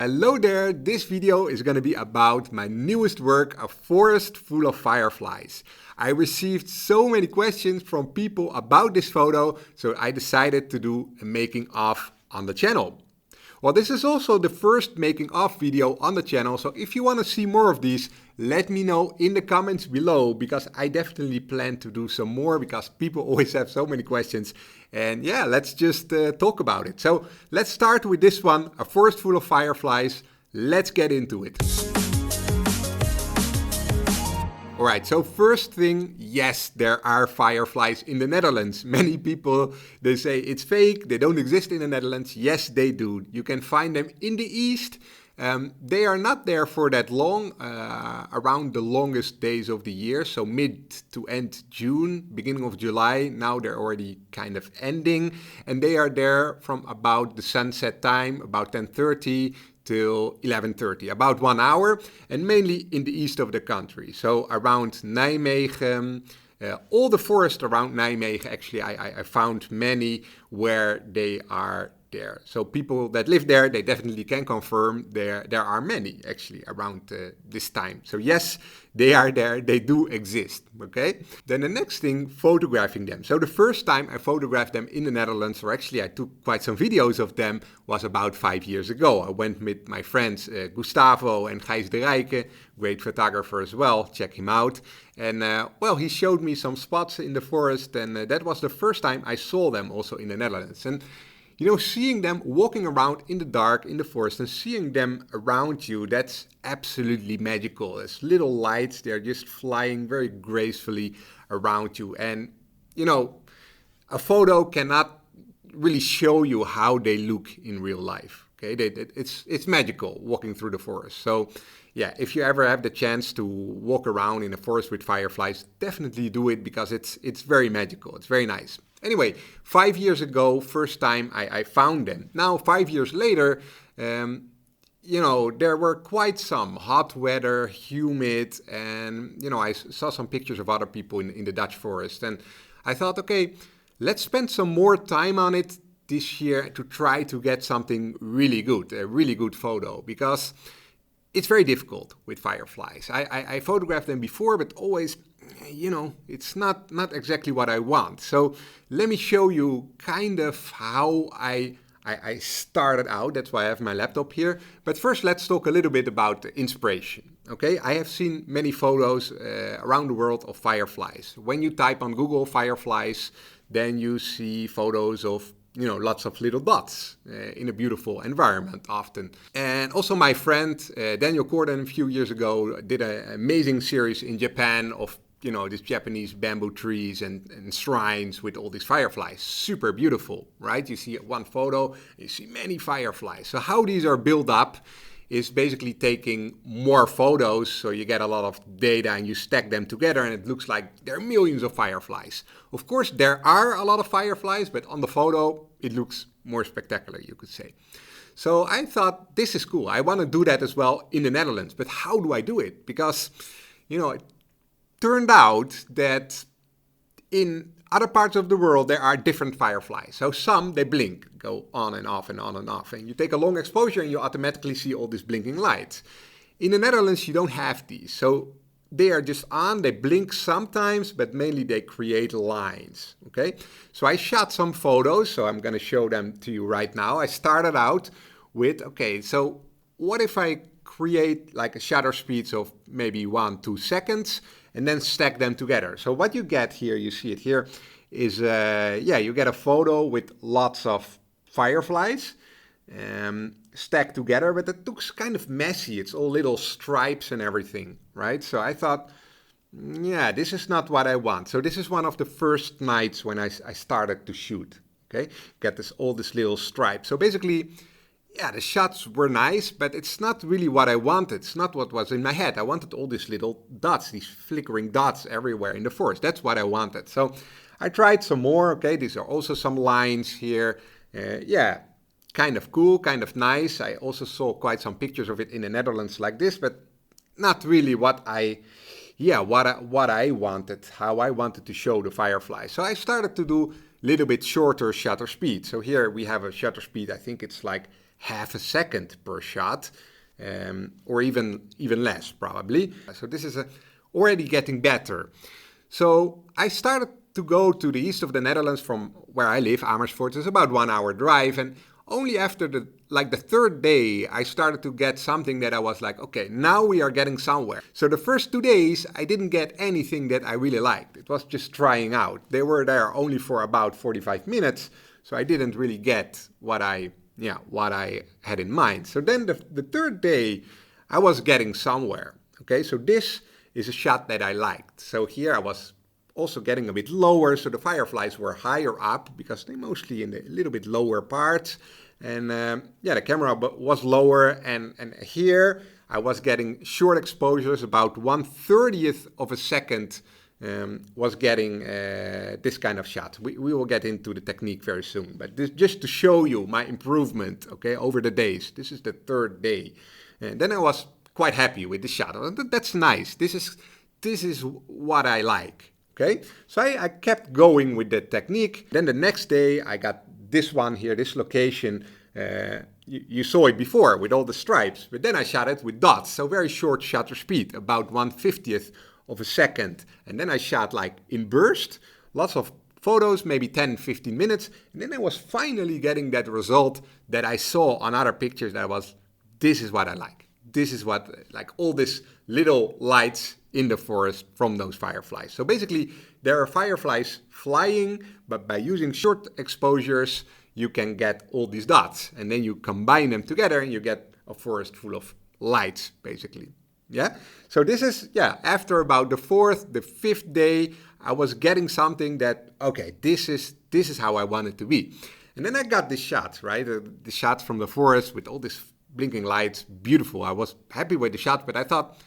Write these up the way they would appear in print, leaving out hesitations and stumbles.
Hello there, this video is going to be about my newest work, A Forest Full of Fireflies. I received so many questions from people about this photo, so I decided to do a making of on the channel. Well, this is also the first making of video on the channel, so if you want to see more of these, let me know in the comments below, because I definitely plan to do some more because people always have so many questions. And yeah, let's just talk about it. So let's start with this one, A Forest Full of Fireflies. Let's get into it. Alright, so first thing, yes, there are fireflies in the Netherlands. Many people, they say it's fake, they don't exist in the Netherlands. Yes, they do. You can find them in the east. They are not there for that long, around the longest days of the year, so mid to end June, beginning of July. Now they're already kind of ending, and they are there from about the sunset time, about 10:30 till 11:30, about 1 hour, and mainly in the east of the country. So around Nijmegen, all the forest around Nijmegen, actually, I found many where they are there. So people that live there, they definitely can confirm there are many actually around this time. So yes, they are there, they do exist, okay? Then the next thing, photographing them. So the first time I photographed them in the Netherlands, or actually I took quite some videos of them, was about 5 years ago. I went with my friends Gustavo and Gijs de Rijke, great photographer as well, check him out. And well, he showed me some spots in the forest, and that was the first time I saw them also in the Netherlands. And you know, seeing them walking around in the dark, in the forest, and seeing them around you, that's absolutely magical. As little lights, they're just flying very gracefully around you. And, you know, a photo cannot really show you how they look in real life. Okay, it's magical walking through the forest. So, yeah, if you ever have the chance to walk around in a forest with fireflies, definitely do it because it's very magical. It's very nice. Anyway, 5 years ago, first time I found them. Now, 5 years later, you know, there were quite some hot weather, humid, and, you know, I saw some pictures of other people in the Dutch forest. And I thought, okay, let's spend some more time on it this year to try to get something really good, a really good photo, because it's very difficult with fireflies. I photographed them before, but always, you know, it's not exactly what I want. So let me show you kind of how I started out. That's why I have my laptop here. But first, let's talk a little bit about the inspiration. Okay, I have seen many photos around the world of fireflies. When you type on Google fireflies, then you see photos of, you know, lots of little dots in a beautiful environment often. And also my friend Daniel Corden a few years ago did an amazing series in Japan of, you know, these Japanese bamboo trees and shrines with all these fireflies. Super beautiful, right? You see one photo, you see many fireflies. So how these are built up is basically taking more photos, so you get a lot of data and you stack them together and it looks like there are millions of fireflies. Of course, there are a lot of fireflies, but on the photo, it looks more spectacular, you could say. So I thought, this is cool. I want to do that as well in the Netherlands, but how do I do it? Because, you know, it turned out that in other parts of the world, there are different fireflies. So some, they blink, go on and off and on and off. And you take a long exposure and you automatically see all these blinking lights. In the Netherlands, you don't have these. So they are just on, they blink sometimes, but mainly they create lines, okay? So I shot some photos, so I'm gonna show them to you right now. I started out with, okay, so what if I create like a shutter speeds of maybe 1-2 seconds and then stack them together. So what you get here, you see it here, is yeah, you get a photo with lots of fireflies stacked together, but it looks kind of messy. It's all little stripes and everything, right? So I thought, yeah, this is not what I want. So this is one of the first nights when I started to shoot, okay? Get all this little stripe. So basically, yeah, the shots were nice, but it's not really what I wanted. It's not what was in my head. I wanted all these little dots, these flickering dots everywhere in the forest. That's what I wanted. So I tried some more. Okay, these are also some lines here. Yeah, kind of cool, kind of nice. I also saw quite some pictures of it in the Netherlands like this, but not really what I wanted, how I wanted to show the firefly. So I started to do a little bit shorter shutter speed. So here we have a shutter speed, I think it's like half a second per shot, or even less probably. So this is already getting better. So I started to go to the east of the Netherlands from where I live, Amersfoort. It's about 1 hour drive, and only after the third day, I started to get something that I was like, okay, now we are getting somewhere. So the first 2 days, I didn't get anything that I really liked. It was just trying out. They were there only for about 45 minutes, so I didn't really get what I had in mind. So then the third day, I was getting somewhere. Okay, so this is a shot that I liked. So here I was also getting a bit lower, so the fireflies were higher up because they mostly in the little bit lower parts, and the camera was lower, and here I was getting short exposures, about 1/30th of a second was getting this kind of shot. We will get into the technique very soon, but this just to show you my improvement, okay, over the days. This is the third day, and then I was quite happy with the shot. That's nice. This is what I like. Okay, so I kept going with that technique. Then the next day I got this one here, this location. You saw it before with all the stripes, but then I shot it with dots. So very short shutter speed, about 1/50th of a second. And then I shot like in burst, lots of photos, maybe 10, 15 minutes. And then I was finally getting that result that I saw on other pictures that this is what I like. This is what, like all these little lights in the forest from those fireflies. So basically, there are fireflies flying, but by using short exposures, you can get all these dots. And then you combine them together and you get a forest full of lights, basically. Yeah? So this is, after about the fourth, the fifth day, I was getting something that, okay, this is how I want it to be. And then I got this shot, right? The shot from the forest with all these blinking lights, beautiful. I was happy with the shot, but I thought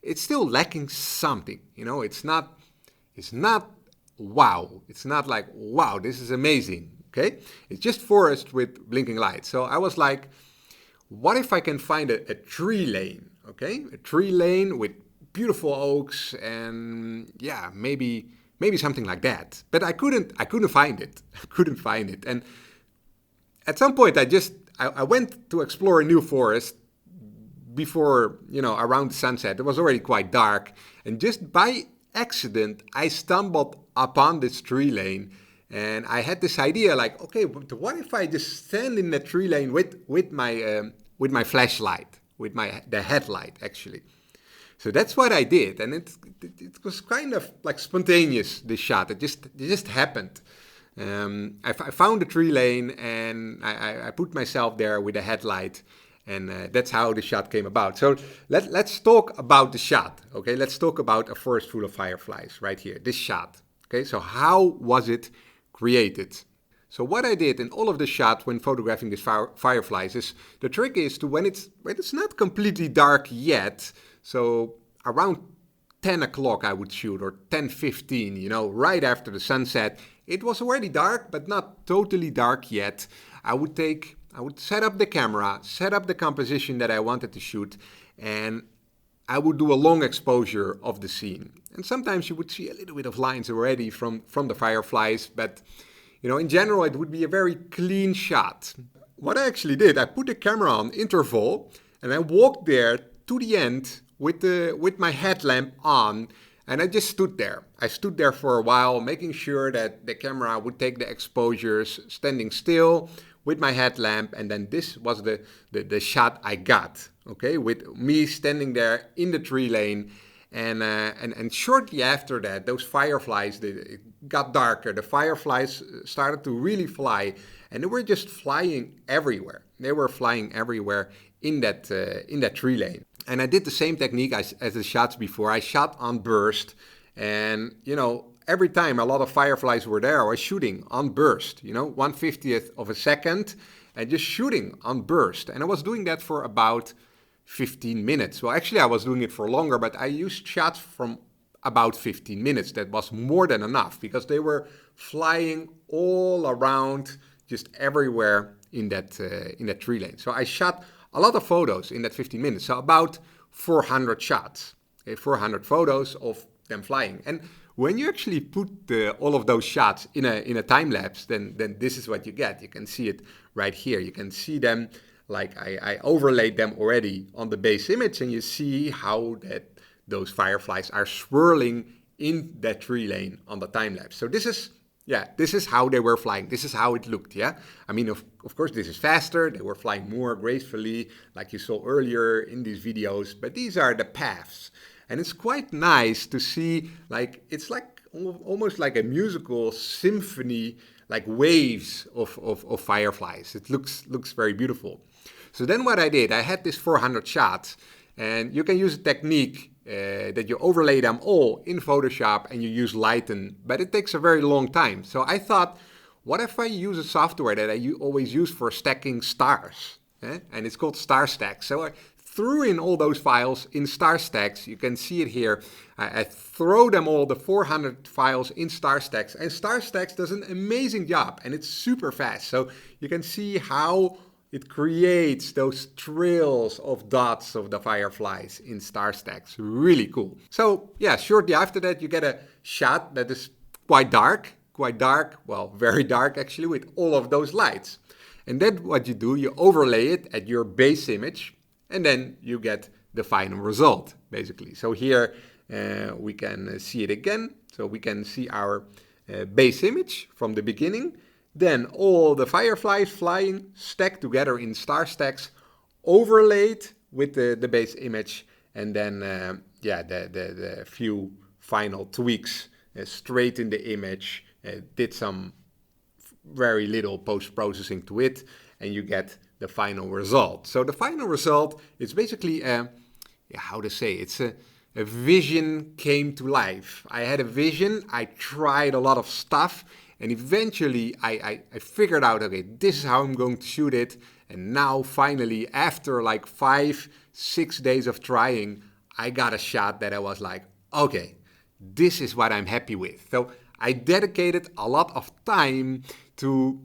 it's still lacking something. You know, it's not wow. It's not like, wow, this is amazing. Okay? It's just forest with blinking lights. So I was like, what if I can find a tree lane? Okay? A tree lane with beautiful oaks and maybe something like that. But I couldn't find it. I couldn't find it. And at some point I went to explore a new forest before, around the sunset. It was already quite dark. And just by accident, I stumbled upon this tree lane. And I had this idea like, okay, but what if I just stand in the tree lane with my flashlight, with the headlight, actually. So that's what I did. And it was kind of like spontaneous, this shot. It just happened. I found the tree lane and I put myself there with a headlight, and that's how the shot came about. So let's talk about the shot, okay? Let's talk about a forest full of fireflies right here, this shot, okay? So how was it created? So what I did in all of the shots when photographing these fireflies is, the trick is to, when it's not completely dark yet, so around 10 o'clock I would shoot, or 10:15, right after the sunset. It was already dark, but not totally dark yet. I would set up the camera, set up the composition that I wanted to shoot, and I would do a long exposure of the scene. And sometimes you would see a little bit of lines already from the fireflies, but in general it would be a very clean shot. What I actually did, I put the camera on interval and I walked there to the end with my headlamp on, and I just stood there. I stood there for a while, making sure that the camera would take the exposures, standing still with my headlamp, and then this was the shot I got, okay, with me standing there in the tree lane. And shortly after that, those fireflies, it got darker. The fireflies started to really fly, and they were just flying everywhere. They were flying everywhere in that tree lane. And I did the same technique as the shots before. I shot on burst, and every time a lot of fireflies were there, I was shooting on burst, 1/50th of a second, and just shooting on burst. And I was doing that for about 15 minutes. Well, actually I was doing it for longer, but I used shots from about 15 minutes. That was more than enough, because they were flying all around, just everywhere in that tree lane. So I shot a lot of photos in that 15 minutes. So about 400 shots, 400 photos of them flying. And when you actually put all of those shots in a time lapse, then this is what you get. You can see it right here. You can see them like I overlaid them already on the base image, and you see how those fireflies are swirling in that tree lane on the time lapse. So this is how they were flying. This is how it looked, yeah? I mean, of course, this is faster. They were flying more gracefully, like you saw earlier in these videos. But these are the paths. And it's quite nice to see, like, it's like almost like a musical symphony, like waves of fireflies. It looks very beautiful. So then what I did, I had this 400 shots. And you can use a technique that you overlay them all in Photoshop and you use Lightroom, but it takes a very long time. So I thought, what if I use a software that I always use for stacking stars? And it's called Star Stacks. So I threw in all those files in Star Stacks. You can see it here. I throw them all, the 400 files, in Star Stacks. And Star Stacks does an amazing job, and it's super fast. So you can see how it creates those trails of dots of the fireflies in Star Stacks. Really cool. So yeah, shortly after that, you get a shot that is quite dark, well, very dark actually, with all of those lights. And then what you do, you overlay it at your base image, and then you get the final result, basically. So here we can see it again. So we can see our base image from the beginning. Then all the fireflies flying stacked together in Star Stacks, overlaid with the base image, and then the few final tweaks straight in the image, did some very little post-processing to it, and you get the final result. So the final result is basically it's a vision came to life. I had a vision, I tried a lot of stuff, and eventually I figured out, okay, this is how I'm going to shoot it. And now finally, after like 5-6 days of trying, I got a shot that I was like, okay, this is what I'm happy with. So I dedicated a lot of time to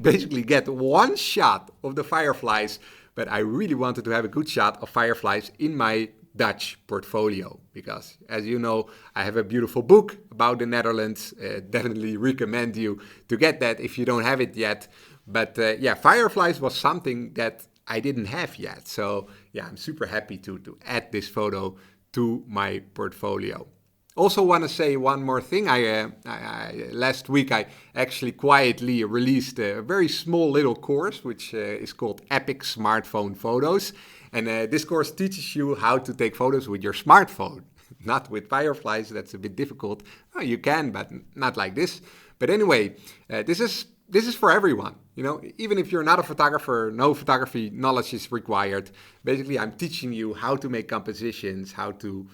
basically get one shot of the fireflies, but I really wanted to have a good shot of fireflies in my Dutch portfolio, because as you know, I have a beautiful book about the Netherlands. Definitely recommend you to get that if you don't have it yet. But fireflies was something that I didn't have yet. So yeah, I'm super happy to add this photo to my portfolio. Also want to say one more thing. Last week I actually quietly released a very small little course, which is called Epic Smartphone Photos. And this course teaches you how to take photos with your smartphone, not with fireflies. That's a bit difficult. Oh, you can, but not like this. But anyway, this is for everyone. You know, even if you're not a photographer, no photography knowledge is required. Basically, I'm teaching you how to make compositions, how to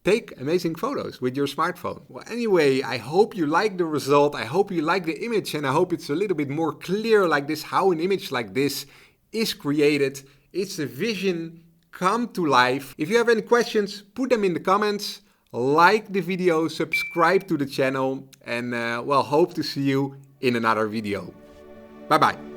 take amazing photos with your smartphone. Well, anyway, I hope you like the result. I hope you like the image, and I hope it's a little bit more clear like this, how an image like this is created. It's a vision come to life. If you have any questions, put them in the comments. Like the video, subscribe to the channel, and hope to see you in another video. Bye bye.